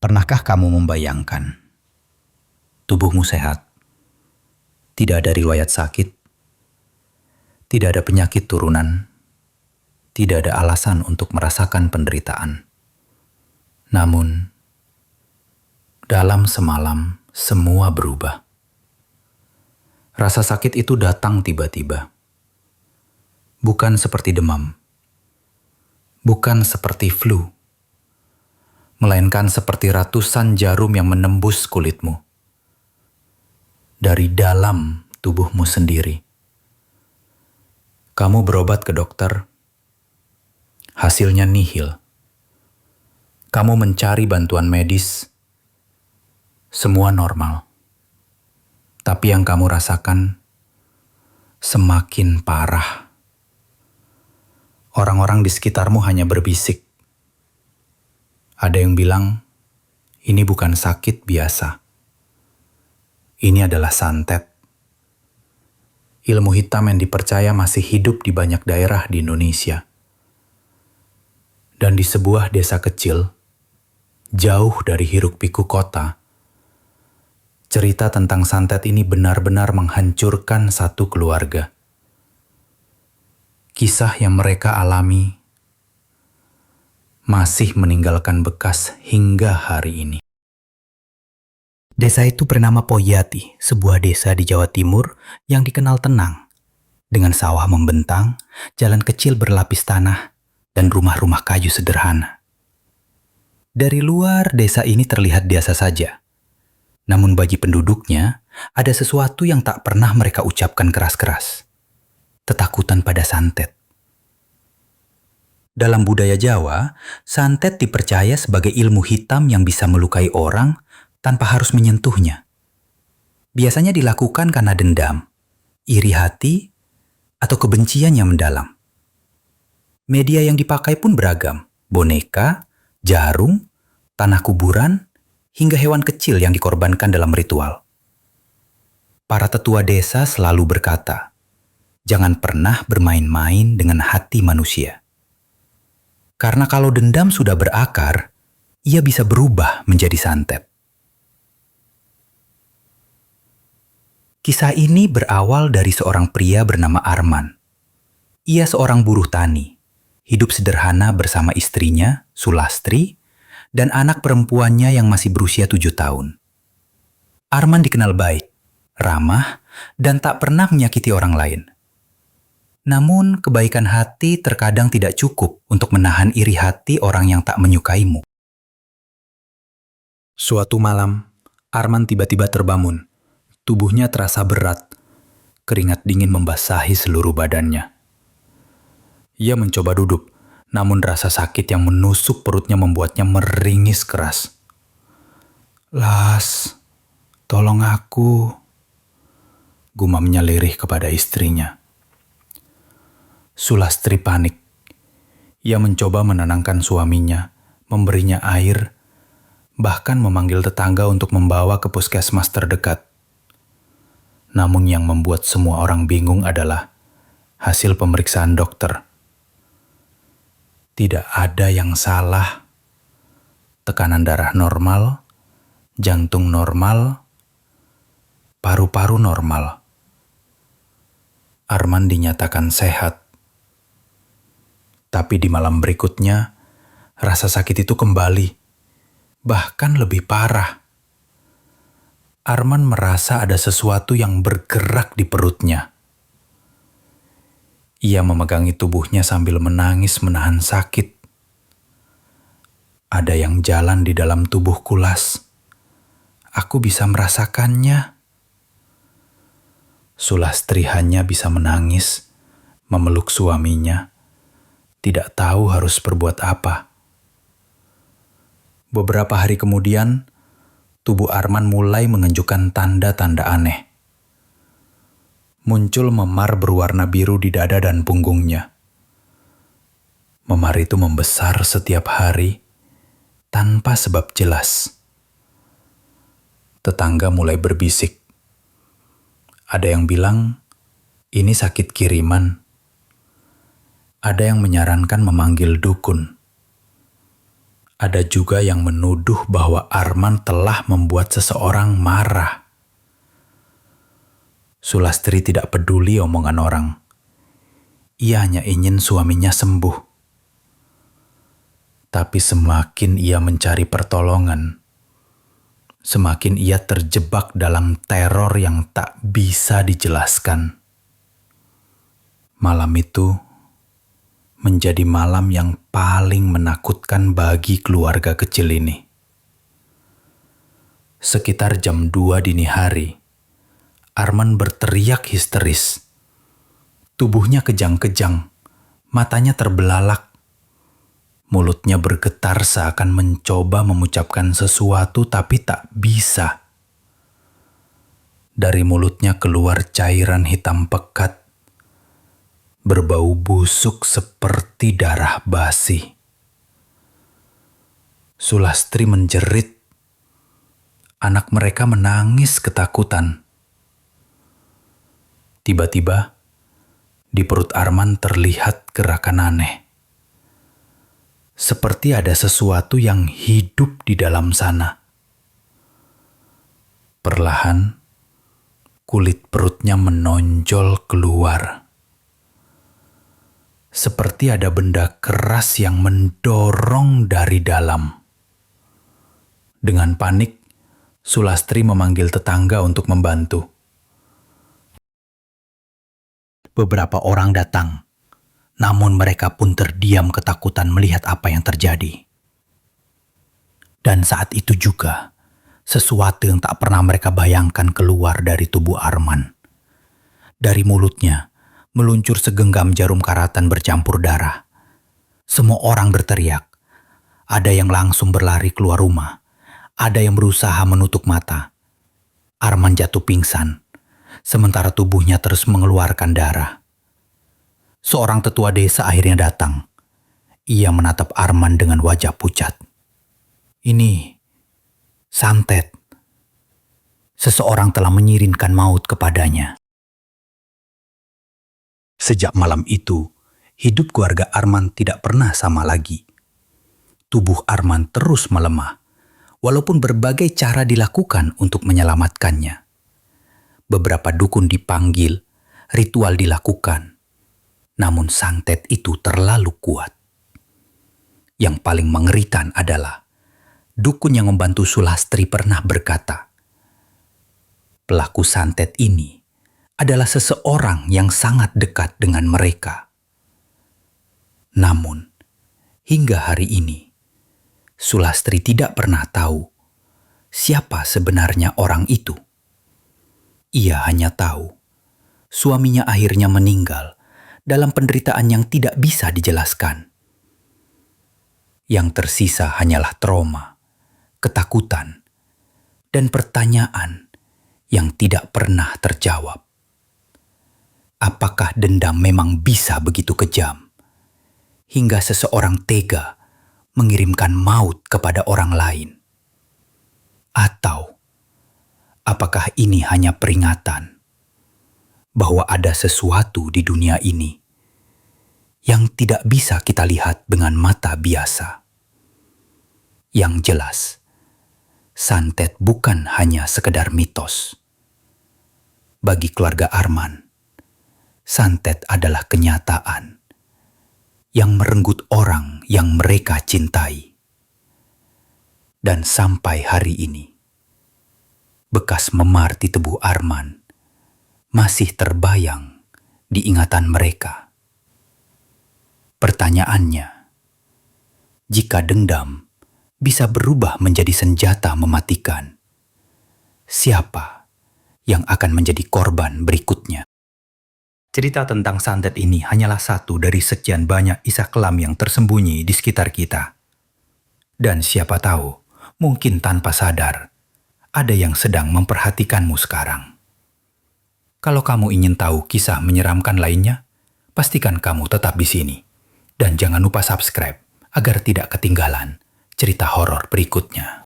Pernahkah kamu membayangkan tubuhmu sehat, tidak ada riwayat sakit, tidak ada penyakit turunan, tidak ada alasan untuk merasakan penderitaan. Namun, dalam semalam semua berubah. Rasa sakit itu datang tiba-tiba. Bukan seperti demam, bukan seperti flu, melainkan seperti ratusan jarum yang menembus kulitmu. Dari dalam tubuhmu sendiri. Kamu berobat ke dokter, hasilnya nihil. Kamu mencari bantuan medis, semua normal. Tapi yang kamu rasakan semakin parah. Orang-orang di sekitarmu hanya berbisik. Ada yang bilang, ini bukan sakit biasa. Ini adalah santet. Ilmu hitam yang dipercaya masih hidup di banyak daerah di Indonesia. Dan di sebuah desa kecil, jauh dari hiruk-pikuk kota, cerita tentang santet ini benar-benar menghancurkan satu keluarga. Kisah yang mereka alami masih meninggalkan bekas hingga hari ini. Desa itu bernama Poyati, sebuah desa di Jawa Timur yang dikenal tenang. Dengan sawah membentang, jalan kecil berlapis tanah, dan rumah-rumah kayu sederhana. Dari luar, desa ini terlihat biasa saja. Namun bagi penduduknya, ada sesuatu yang tak pernah mereka ucapkan keras-keras. Ketakutan pada santet. Dalam budaya Jawa, santet dipercaya sebagai ilmu hitam yang bisa melukai orang tanpa harus menyentuhnya. Biasanya dilakukan karena dendam, iri hati, atau kebencian yang mendalam. Media yang dipakai pun beragam, boneka, jarum, tanah kuburan, hingga hewan kecil yang dikorbankan dalam ritual. Para tetua desa selalu berkata, jangan pernah bermain-main dengan hati manusia. Karena kalau dendam sudah berakar, ia bisa berubah menjadi santet. Kisah ini berawal dari seorang pria bernama Arman. Ia seorang buruh tani, hidup sederhana bersama istrinya, Sulastri, dan anak perempuannya yang masih berusia 7 tahun. Arman dikenal baik, ramah, dan tak pernah menyakiti orang lain. Namun, kebaikan hati terkadang tidak cukup untuk menahan iri hati orang yang tak menyukaimu. Suatu malam, Arman tiba-tiba terbangun. Tubuhnya terasa berat, keringat dingin membasahi seluruh badannya. Ia mencoba duduk, namun rasa sakit yang menusuk perutnya membuatnya meringis keras. "Las, tolong aku," gumamnya lirih kepada istrinya. Sulastri panik. Ia mencoba menenangkan suaminya, memberinya air, bahkan memanggil tetangga untuk membawa ke puskesmas terdekat. Namun yang membuat semua orang bingung adalah hasil pemeriksaan dokter. Tidak ada yang salah. Tekanan darah normal, jantung normal, paru-paru normal. Arman dinyatakan sehat. Tapi di malam berikutnya, rasa sakit itu kembali, bahkan lebih parah. Arman merasa ada sesuatu yang bergerak di perutnya. Ia memegangi tubuhnya sambil menangis menahan sakit. Ada yang jalan di dalam tubuhku, Las. Aku bisa merasakannya. Sulastri hanya bisa menangis, memeluk suaminya, tidak tahu harus berbuat apa. Beberapa hari kemudian, tubuh Arman mulai menunjukkan tanda-tanda aneh. Muncul memar berwarna biru di dada dan punggungnya. Memar itu membesar setiap hari, tanpa sebab jelas. Tetangga mulai berbisik. Ada yang bilang, ini sakit kiriman. Ada yang menyarankan memanggil dukun. Ada juga yang menuduh bahwa Arman telah membuat seseorang marah. Sulastri tidak peduli omongan orang. Ia hanya ingin suaminya sembuh. Tapi semakin ia mencari pertolongan, semakin ia terjebak dalam teror yang tak bisa dijelaskan. Malam itu menjadi malam yang paling menakutkan bagi keluarga kecil ini. Sekitar jam 2 dini hari, Arman berteriak histeris. Tubuhnya kejang-kejang, matanya terbelalak. Mulutnya bergetar seakan mencoba mengucapkan sesuatu tapi tak bisa. Dari mulutnya keluar cairan hitam pekat, berbau busuk seperti darah basi. Sulastri menjerit. Anak mereka menangis ketakutan. Tiba-tiba, di perut Arman terlihat gerakan aneh. Seperti ada sesuatu yang hidup di dalam sana. Perlahan, kulit perutnya menonjol keluar. Seperti ada benda keras yang mendorong dari dalam. Dengan panik, Sulastri memanggil tetangga untuk membantu. Beberapa orang datang, namun mereka pun terdiam ketakutan melihat apa yang terjadi. Dan saat itu juga, sesuatu yang tak pernah mereka bayangkan keluar dari tubuh Arman. Dari mulutnya, meluncur segenggam jarum karatan bercampur darah. Semua orang berteriak. Ada yang langsung berlari keluar rumah. Ada yang berusaha menutup mata. Arman jatuh pingsan, sementara tubuhnya terus mengeluarkan darah. Seorang tetua desa akhirnya datang. Ia menatap Arman dengan wajah pucat. Ini santet. Seseorang telah menyirinkan maut kepadanya. Sejak malam itu, hidup keluarga Arman tidak pernah sama lagi. Tubuh Arman terus melemah, walaupun berbagai cara dilakukan untuk menyelamatkannya. Beberapa dukun dipanggil, ritual dilakukan, namun santet itu terlalu kuat. Yang paling mengerikan adalah, dukun yang membantu Sulastri pernah berkata, pelaku santet ini adalah seseorang yang sangat dekat dengan mereka. Namun, hingga hari ini, Sulastri tidak pernah tahu siapa sebenarnya orang itu. Ia hanya tahu suaminya akhirnya meninggal dalam penderitaan yang tidak bisa dijelaskan. Yang tersisa hanyalah trauma, ketakutan, dan pertanyaan yang tidak pernah terjawab. Apakah dendam memang bisa begitu kejam, hingga seseorang tega mengirimkan maut kepada orang lain? Atau apakah ini hanya peringatan bahwa ada sesuatu di dunia ini yang tidak bisa kita lihat dengan mata biasa? Yang jelas, santet bukan hanya sekedar mitos. Bagi keluarga Arman, santet adalah kenyataan yang merenggut orang yang mereka cintai. Dan sampai hari ini, bekas memar di tubuh Arman masih terbayang di ingatan mereka. Pertanyaannya, jika dendam bisa berubah menjadi senjata mematikan, siapa yang akan menjadi korban berikutnya? Cerita tentang santet ini hanyalah satu dari sekian banyak kisah kelam yang tersembunyi di sekitar kita. Dan siapa tahu, mungkin tanpa sadar, ada yang sedang memperhatikanmu sekarang. Kalau kamu ingin tahu kisah menyeramkan lainnya, pastikan kamu tetap di sini. Dan jangan lupa subscribe agar tidak ketinggalan cerita horor berikutnya.